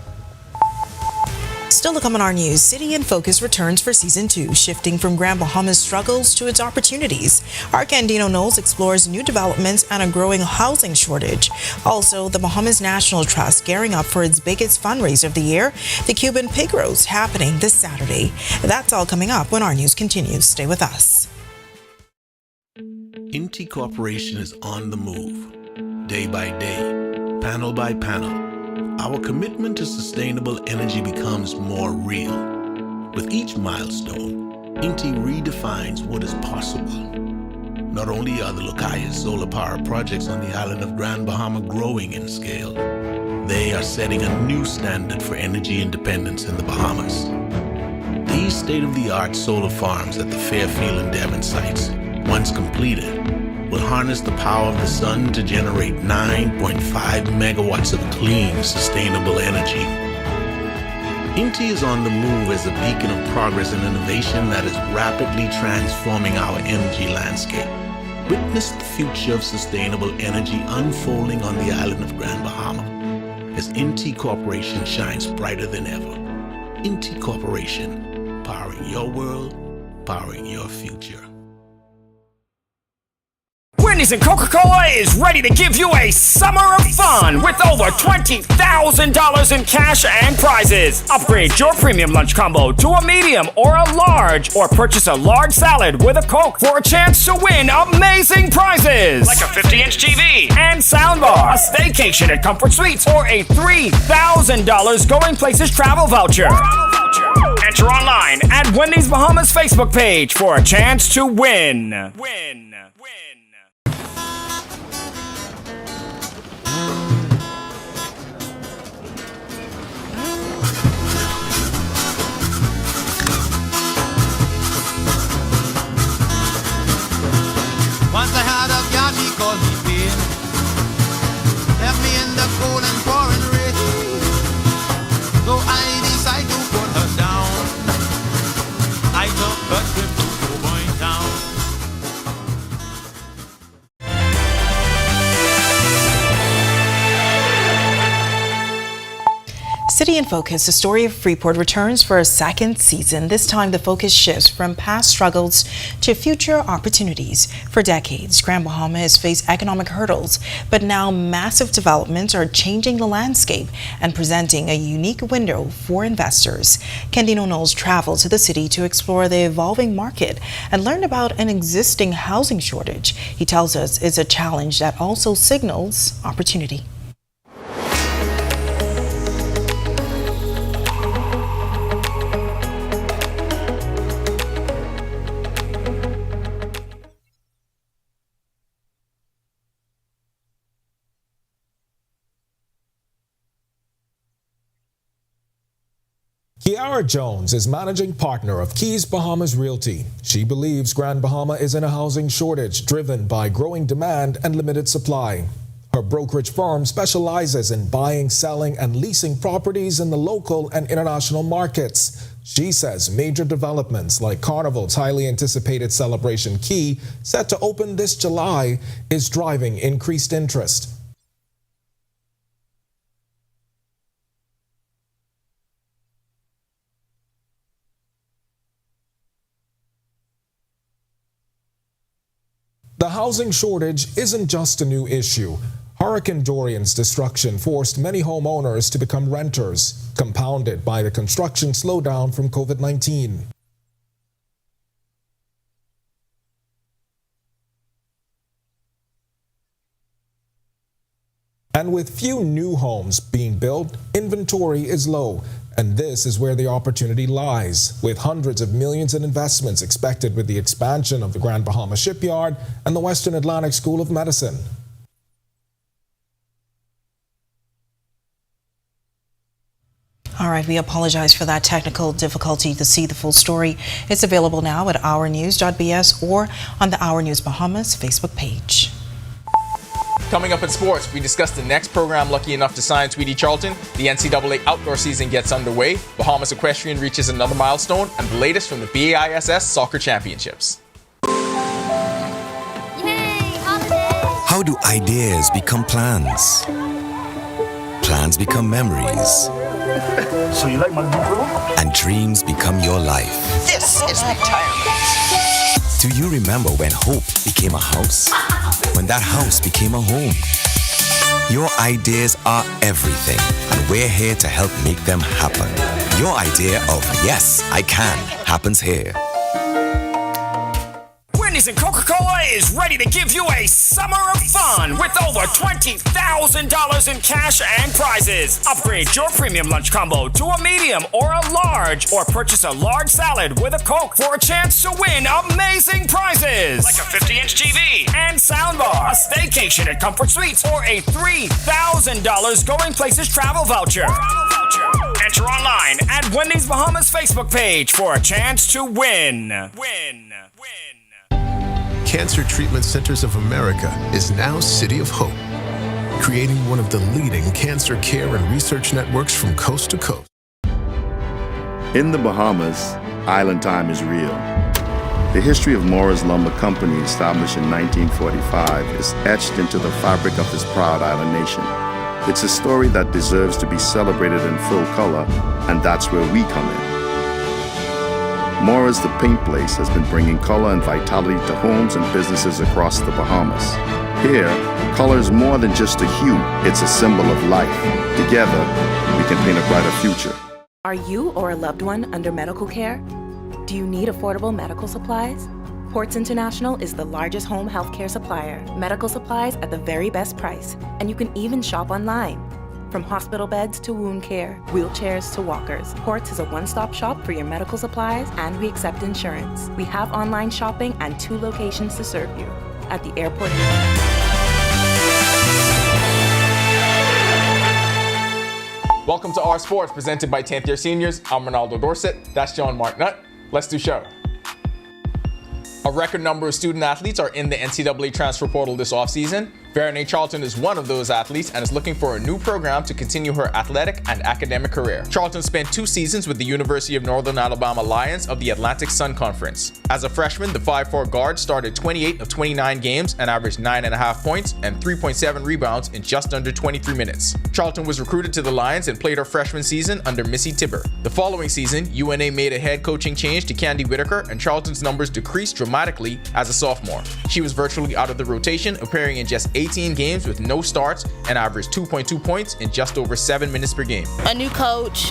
Still to come on our news, City in Focus returns for Season 2, shifting from Grand Bahama's struggles to its opportunities. Our Candino Knowles explores new developments and a growing housing shortage. Also, the Bahamas National Trust gearing up for its biggest fundraiser of the year, the Cuban Pig Roast, happening this Saturday. That's all coming up when our news continues. Stay with us. Inti Corporation is on the move, day by day, panel by panel. Our commitment to sustainable energy becomes more real. With each milestone, Inti redefines what is possible. Not only are the Lucayas solar power projects on the island of Grand Bahama growing in scale, they are setting a new standard for energy independence in the Bahamas. These state-of-the-art solar farms at the Fairfield and Devon sites, once completed, will harness the power of the sun to generate 9.5 megawatts of clean, sustainable energy. Inti is on the move as a beacon of progress and innovation that is rapidly transforming our energy landscape. Witness the future of sustainable energy unfolding on the island of Grand Bahama as Inti Corporation shines brighter than ever. Inti Corporation, powering your world, powering your future. Wendy's and Coca-Cola is ready to give you a summer of fun with over $20,000 in cash and prizes. Upgrade your premium lunch combo to a medium or a large, or purchase a large salad with a Coke for a chance to win amazing prizes like a 50-inch TV and soundbar, a staycation at Comfort Suites, or a $3,000 Going Places travel voucher. Enter online at Wendy's Bahamas Facebook page for a chance to win. Once I had a girl, she called me pain. Left me in the cold and pouring rain. So I decided to put her down. I took a trip to Cowboy Town. City in Focus, the story of Freeport, returns for a second season. This time, the focus shifts from past struggles to future opportunities. For decades, Grand Bahama has faced economic hurdles, but now massive developments are changing the landscape and presenting a unique window for investors. Candino Knowles traveled to the city to explore the evolving market and learn about an existing housing shortage. He tells us it's a challenge that also signals opportunity. Kiara Jones is managing partner of Keys Bahamas Realty. She believes Grand Bahama is in a housing shortage driven by growing demand and limited supply. Her brokerage firm specializes in buying, selling, and leasing properties in the local and international markets. She says major developments like Carnival's highly anticipated Celebration Key, set to open this July, is driving increased interest. The housing shortage isn't just a new issue. Hurricane Dorian's destruction forced many homeowners to become renters, compounded by the construction slowdown from COVID-19. And with few new homes being built, inventory is low. And this is where the opportunity lies, with hundreds of millions in investments expected with the expansion of the Grand Bahama Shipyard and the Western Atlantic School of Medicine. All right, we apologize for that technical difficulty. To see the full story, it's available now at ournews.bs or on the Our News Bahamas Facebook page. Coming up in sports, we discuss the next program lucky enough to sign Tweety Charlton, the NCAA outdoor season gets underway, Bahamas Equestrian reaches another milestone, and the latest from the BAISS Soccer Championships. How do ideas become plans? Plans become memories. So you like my new bro? And dreams become your life. This is retirement. Do you remember when hope became a house? When that house became a home? Your ideas are everything, and we're here to help make them happen. Your idea of yes, I can happens here. Wendy's and Coca-Cola is ready to give you a summer of fun with over $20,000 in cash and prizes. Upgrade your premium lunch combo to a medium or a large, or purchase a large salad with a Coke for a chance to win amazing prizes. Like a 50-inch TV and soundbar, a staycation at Comfort Suites, or a $3,000 Going Places travel voucher. Enter online at Wendy's Bahamas Facebook page for a chance to win. Cancer Treatment Centers of America is now City of Hope, creating one of the leading cancer care and research networks from coast to coast. In the Bahamas, island time is real. The history of Morris Lumber Company, established in 1945, is etched into the fabric of this proud island nation. It's a story that deserves to be celebrated in full color, and that's where we come in. Morris the Paint Place has been bringing color and vitality to homes and businesses across the Bahamas. Here, color is more than just a hue, it's a symbol of life. Together, we can paint a brighter future. Are you or a loved one under medical care? Do you need affordable medical supplies? Ports International is the largest home healthcare supplier. Medical supplies at the very best price, and you can even shop online. From hospital beds to wound care, wheelchairs to walkers, Ports is a one-stop shop for your medical supplies, and we accept insurance. We have online shopping and 2 locations to serve you. At the airport. Welcome to Our Sports, presented by 10th year seniors. I'm Ronaldo Dorset. That's John Marknut. Let's do show. A record number of student athletes are in the NCAA transfer portal this offseason. Vernon Charlton is one of those athletes and is looking for a new program to continue her athletic and academic career. Charlton spent 2 seasons with the University of Northern Alabama Lions of the Atlantic Sun Conference. As a freshman, the 5'4" guard started 28 of 29 games and averaged 9.5 points and 3.7 rebounds in just under 23 minutes. Charlton was recruited to the Lions and played her freshman season under Missy Tibber. The following season, UNA made a head coaching change to Candy Whitaker, and Charlton's numbers decreased dramatically as a sophomore. She was virtually out of the rotation, appearing in just 18 games with no starts and averaged 2.2 points in just over 7 minutes per game. A new coach,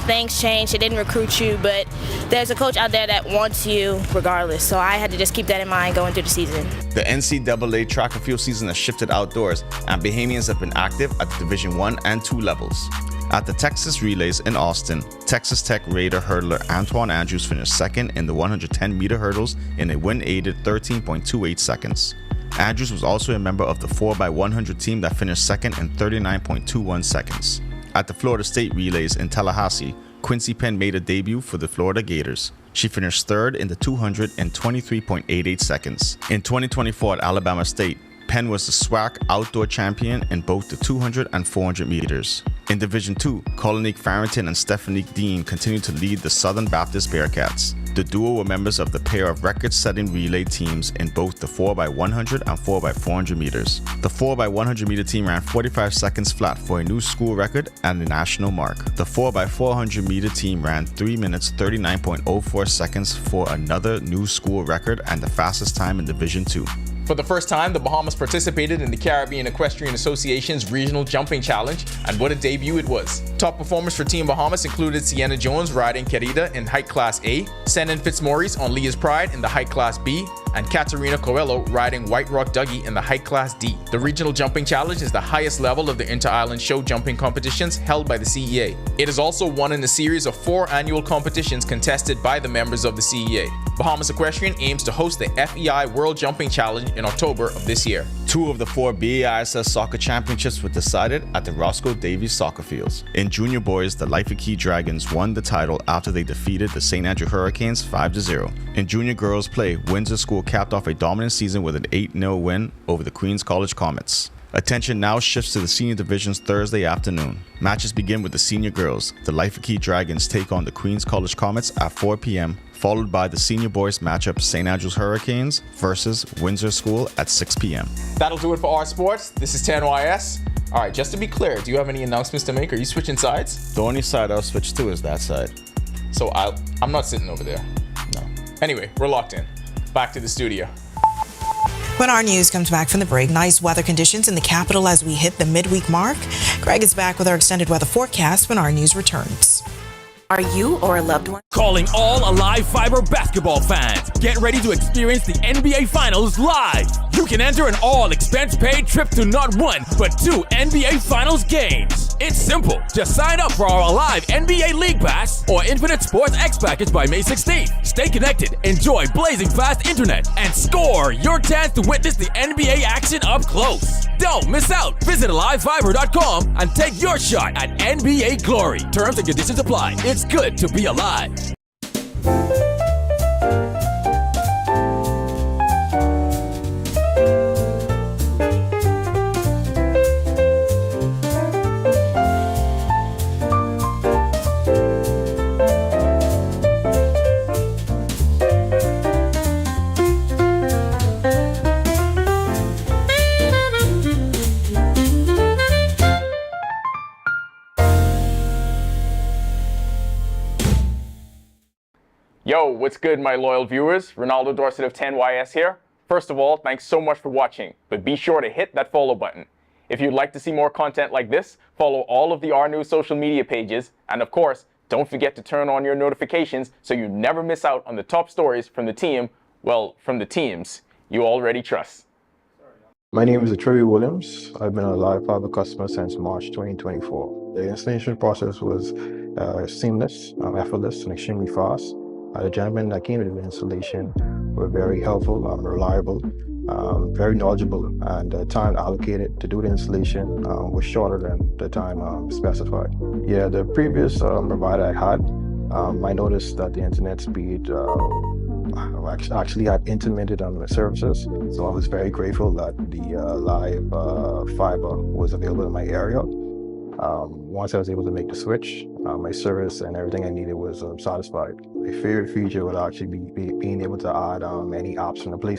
things change. They didn't recruit you, but there's a coach out there that wants you regardless. So I had to just keep that in mind going through the season. The NCAA track and field season has shifted outdoors, and Bahamians have been active at the Division I and II levels. At the Texas Relays in Austin, Texas Tech Raider hurdler Antoine Andrews finished second in the 110-meter hurdles in a wind-aided 13.28 seconds. Andrews was also a member of the 4x100 team that finished second in 39.21 seconds. At the Florida State Relays in Tallahassee, Quincy Penn made a debut for the Florida Gators. She finished third in the 200 in 23.88 seconds. In 2024 at Alabama State, Penn was the SWAC outdoor champion in both the 200 and 400 meters. In Division II, Colonique Farrington and Stephanie Dean continued to lead the Southern Baptist Bearcats. The duo were members of the pair of record-setting relay teams in both the 4x100 and 4x400 meters. The 4x100 meter team ran 45 seconds flat for a new school record and a national mark. The 4x400 meter team ran 3 minutes 39.04 seconds for another new school record and the fastest time in Division II. For the first time, the Bahamas participated in the Caribbean Equestrian Association's Regional Jumping Challenge, and what a debut it was. Top performers for Team Bahamas included Sienna Jones riding Querida in Height Class A, Senan Fitzmaurice on Leah's Pride in the Height Class B, and Katerina Coelho riding White Rock Dougie in the Height Class D. The Regional Jumping Challenge is the highest level of the inter-island show jumping competitions held by the CEA. It is also one in a series of 4 annual competitions contested by the members of the CEA. Bahamas Equestrian aims to host the FEI World Jumping Challenge in October of this year. 2 of the 4 BAISS soccer championships were decided at the Roscoe Davies soccer fields. In junior boys, the Life of Key Dragons won the title after they defeated the St. Andrew Hurricanes 5-0. In junior girls play, Windsor School capped off a dominant season with an 8-0 win over the Queens College Comets. Attention now shifts to the senior divisions Thursday afternoon. Matches begin with the senior girls. The Life of Key Dragons take on the Queens College Comets at 4 p.m., followed by the senior boys matchup St. Andrews Hurricanes versus Windsor School at 6 p.m. That'll do it for our sports. This is 10YS. All right, just to be clear, do you have any announcements to make? Are you switching sides? The only side I'll switch to is that side. So I'm not sitting over there. No. Anyway, we're locked in. Back to the studio. When our news comes back from the break, nice weather conditions in the capital as we hit the midweek mark. Greg is back with our extended weather forecast when our news returns. Are you or a loved one? Calling all Alive Fiber basketball fans. Get ready to experience the NBA Finals live. You can enter an all-expense-paid trip to not 1, but 2 NBA Finals games. It's simple. Just sign up for our Alive NBA League Pass or Infinite Sports X package by May 16th. Stay connected, enjoy blazing fast internet, and score your chance to witness the NBA action up close. Don't miss out. Visit AliveFiber.com and take your shot at NBA glory. Terms and conditions apply. It's good to be alive. Yo, what's good, my loyal viewers? Ronaldo Dorset of 10YS here. First of all, thanks so much for watching, but be sure to hit that follow button. If you'd like to see more content like this, follow all of the R News social media pages, and of course, don't forget to turn on your notifications so you never miss out on the top stories from the team, well, from the teams you already trust. My name is Troy Williams. I've been a Live Fiber customer since March 2024. The installation process was seamless, effortless, and extremely fast. The gentlemen that came to the installation were very helpful, reliable, very knowledgeable, and the time allocated to do the installation was shorter than the time specified. Yeah, the previous provider I had, I noticed that the internet speed actually had intermittent on the services, so I was very grateful that the live fiber was available in my area. Once I was able to make the switch, my service and everything I needed was satisfied. My favorite feature would actually be being able to add any apps from the place.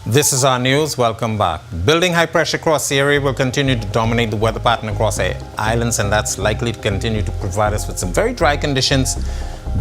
This is our news. Welcome back. Building high pressure across the area will continue to dominate the weather pattern across our islands, and that's likely to continue to provide us with some very dry conditions,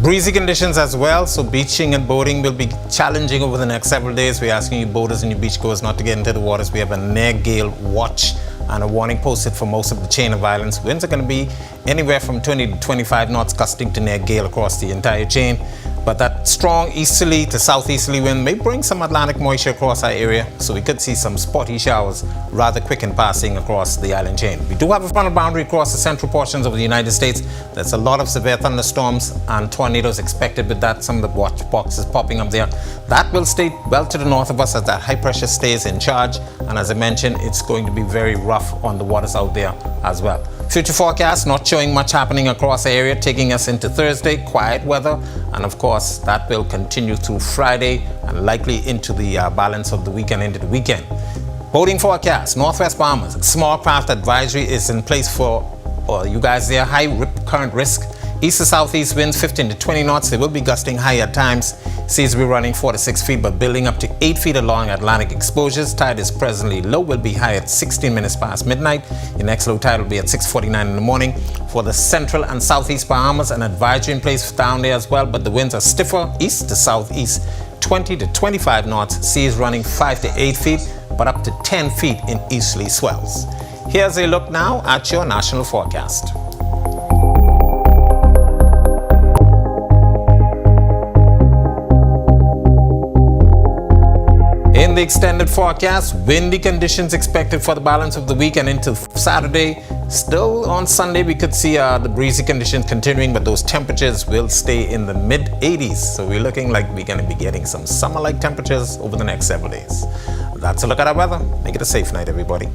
breezy conditions as well. So beaching and boating will be challenging over the next several days. We're asking you boaters and you beachgoers not to get into the waters. We have a near gale watch and a warning posted for most of the chain of islands. Winds are going to be anywhere from 20 to 25 knots gusting to near gale across the entire chain. But that strong easterly to southeasterly wind may bring some Atlantic moisture across our area, so we could see some spotty showers rather quick in passing across the island chain. We do have a frontal boundary across the central portions of the United States. There's a lot of severe thunderstorms and tornadoes expected with that. Some of the watch boxes popping up there. That will stay well to the north of us as that high pressure stays in charge. And as I mentioned, it's going to be very rough on the waters out there as well. Future forecast not showing much happening across the area, taking us into Thursday, quiet weather, and of course that will continue through Friday and likely into the balance of the weekend into the weekend. Boating forecast, Northwest Bahamas, small craft advisory is in place for or you guys there, high current risk. East to southeast winds 15 to 20 knots. They will be gusting high at times. Seas will be running 4 to 6 feet, but building up to 8 feet along Atlantic exposures. Tide is presently low, will be high at 16 minutes past midnight. Your next low tide will be at 6:49 in the morning. For the central and southeast Bahamas, an advisory in place down there as well, but the winds are stiffer east to southeast, 20 to 25 knots. Seas running 5 to 8 feet, but up to 10 feet in easterly swells. Here's a look now at your national forecast. In the extended forecast, windy conditions expected for the balance of the week and into Saturday. Still on Sunday, we could see the breezy conditions continuing, but those temperatures will stay in the mid-80s. So we're looking like we're going to be getting some summer-like temperatures over the next several days. That's a look at our weather. Make it a safe night, everybody.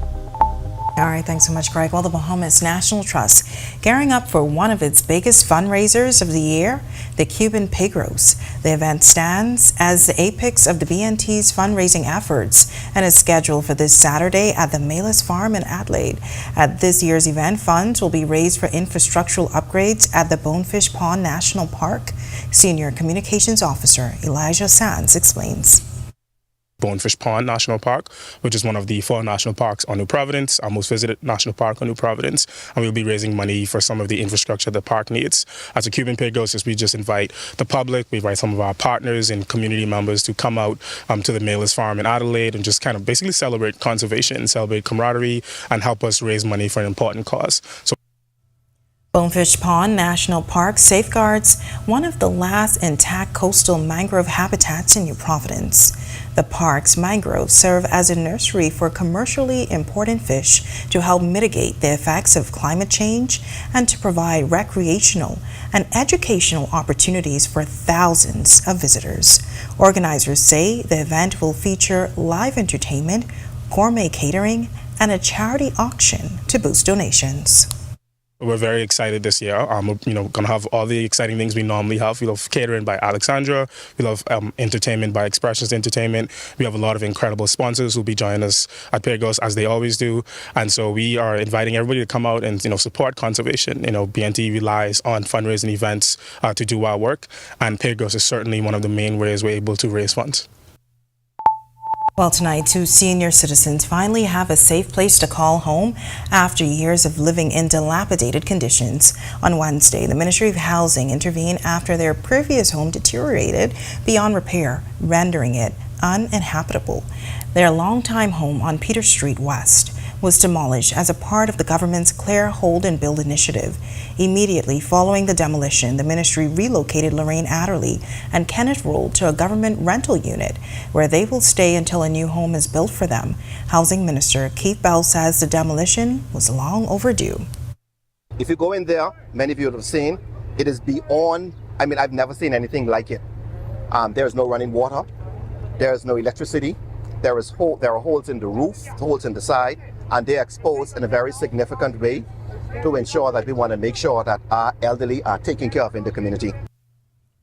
All right, thanks so much, Greg. Well, the Bahamas National Trust gearing up for one of its biggest fundraisers of the year, the Cuban Pig Roast. The event stands as the apex of the BNT's fundraising efforts and is scheduled for this Saturday at the Malis Farm in Adelaide. At this year's event, funds will be raised for infrastructural upgrades at the Bonefish Pond National Park. Senior Communications Officer Elijah Sands explains. Bonefish Pond National Park, which is one of the 4 national parks on New Providence, our most visited national park on New Providence, and we'll be raising money for some of the infrastructure the park needs. As a Cuban Pig Roast, we just invite the public, we invite some of our partners and community members to come out to the Malis Farm in Adelaide and just kind of basically celebrate conservation, celebrate camaraderie, and help us raise money for an important cause. So Bonefish Pond National Park safeguards one of the last intact coastal mangrove habitats in New Providence. The park's mangroves serve as a nursery for commercially important fish to help mitigate the effects of climate change and to provide recreational and educational opportunities for thousands of visitors. Organizers say the event will feature live entertainment, gourmet catering, and a charity auction to boost donations. We're very excited this year. We're going to have all the exciting things we normally have. We love catering by Alexandra. We love entertainment by Expressions Entertainment. We have a lot of incredible sponsors who will be joining us at Pig Roast, as they always do. And so we are inviting everybody to come out and support conservation. BNT relies on fundraising events to do our work, and Pig Roast is certainly one of the main ways we're able to raise funds. Well, tonight, 2 senior citizens finally have a safe place to call home after years of living in dilapidated conditions. On Wednesday, the Ministry of Housing intervened after their previous home deteriorated beyond repair, rendering it uninhabitable. Their longtime home on Peter Street West was demolished as a part of the government's Clear, Hold and Build initiative. Immediately following the demolition, the ministry relocated Lorraine Adderley and Kenneth Roll to a government rental unit where they will stay until a new home is built for them. Housing Minister Keith Bell says the demolition was long overdue. If you go in there, many of you have seen, it is beyond, I've never seen anything like it. There's no running water, there's no electricity, there are holes in the roof, holes in the side, and they're exposed in a very significant way to ensure that we want to make sure that our elderly are taken care of in the community.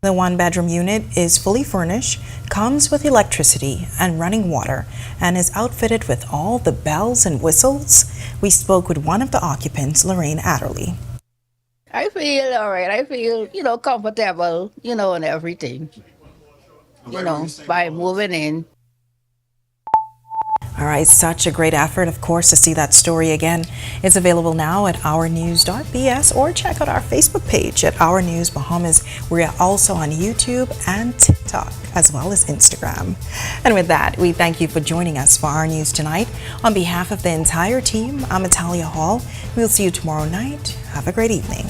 The 1-bedroom unit is fully furnished, comes with electricity and running water, and is outfitted with all the bells and whistles. We spoke with one of the occupants, Lorraine Adderley. I feel all right. I feel, comfortable, and everything, by moving in. All right, such a great effort, of course, to see that story again. It's available now at ournews.bs or check out our Facebook page at Our News Bahamas. We are also on YouTube and TikTok, as well as Instagram. And with that, we thank you for joining us for Our News tonight. On behalf of the entire team, I'm Natalia Hall. We'll see you tomorrow night. Have a great evening.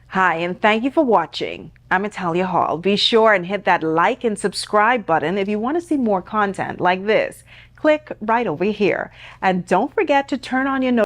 Hi, and thank you for watching. I'm Natalia Hall. Be sure and hit that like and subscribe button if you want to see more content like this. Click right over here. And don't forget to turn on your notifications.